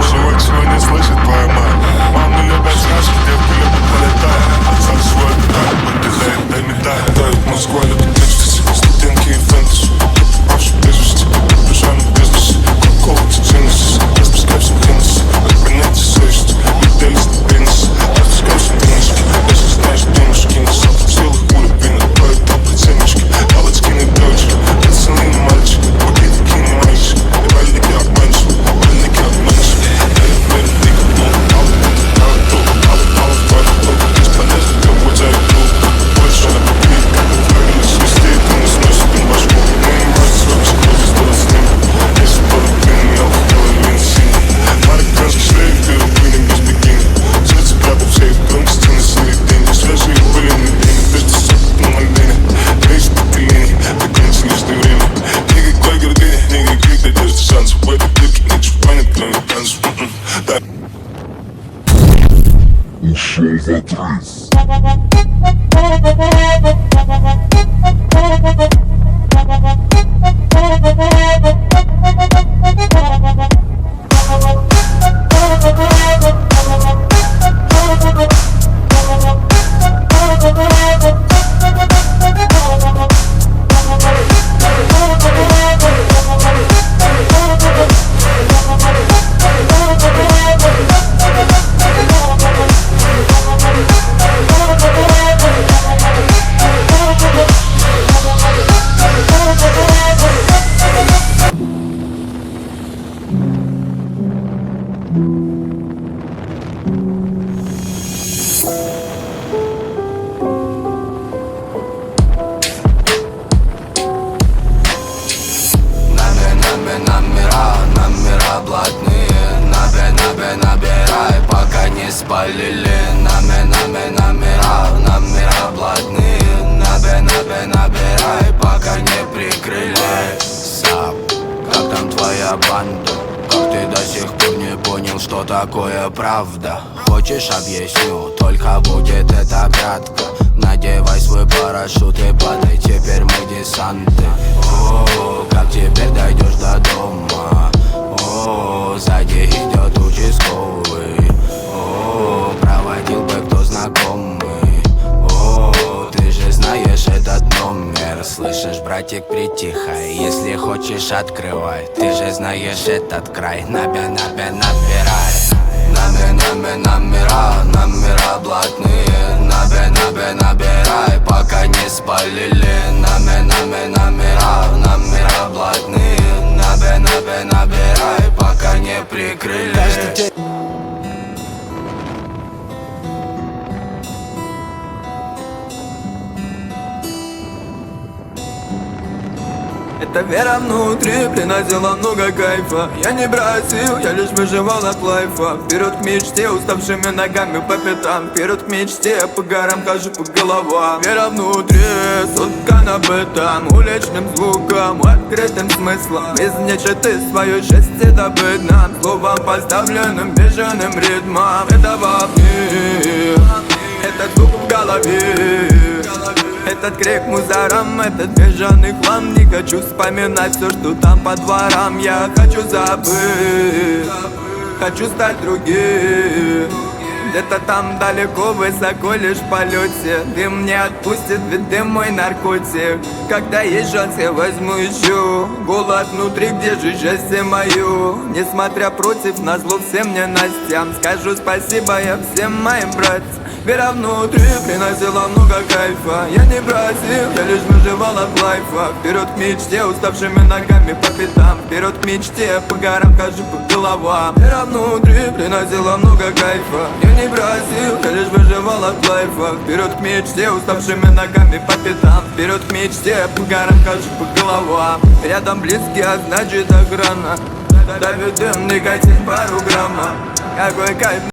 Чувак сегодня слышит твоя мать. Мамы любят сказки, девки любят полетать. Отца свой так подделяет, дай медаль. Тает Москва, любит экстази, студентки и фэнтези. Попавший без вести, душа на бизнесе. Кока-кола, циннес, распускаемся в Хеннесси. Как понятие совести, летели стабильности. Распускаемся в Хеннесси, если знаешь дымушки. На сотых силах уровень, твои топлые семечки. Палочки на девочки, пацаны на мальчик. Пакетики на мальчик, и вальники обманщик. Вальники обманщик. Ушел в отрыв. Номера блатные, набирай, пока не спалили. Номера блатные, набирай, пока не прикрыли. Сап, как там твоя банда? Как ты до сих пор не понял, что такое правда? Хочешь, объясню, только будет это кратко. Надевай свой парашют и падай, теперь мы десанты. О, как теперь дойдешь до дома? О, сзади идет участковый. О, проводил бы кто знакомый. О, ты же знаешь этот номер. Слышишь, братик, притихай. Если хочешь, открывай. Ты же знаешь этот край. Набирай. Номера блатные, набирай, пока не спалили. Номера блатные, набирай, пока не прикрыли. Эта вера внутри приносила много кайфа. Я не бросил, я лишь выживал от лайфа. Вперед к мечте, уставшими ногами по пятам. Вперед к мечте, по горам хожу по головам. Вера внутри, сотка набыта уличным звуком, открытым смыслом. Из нечиты свое счастье добыть нам, словом поставленным бешеным ритмом. Это во мне, этот звук в голове, этот крик мусором, этот бежаный хлам. Не хочу вспоминать все, что там по дворам. Я хочу забыть, хочу стать другим. Где-то там далеко, высоко, лишь в полете. Дым не отпустит, ведь дым мой наркотик. Когда есть шанс, я возьму еще. Голод внутри, где же счастье мое? Несмотря против, назло всем ненастьям, скажу спасибо я всем моим братьям. Вера внутри приносила много кайфа. Я не бросил, я лишь выживал от лайфа. Вперед к мечте, уставшими ногами по пятам. Вперед к мечте, по горам хожу по головам. Вера внутри приносила много кайфа. Я не бросил, я лишь выживал от лайфа. Вперед к мечте, уставшими ногами по пятам. Вперед к мечте, по горам хожу по головам. Рядом близкие, а значит охрана. Давит дым, никотин пару грамма. Какой кайф.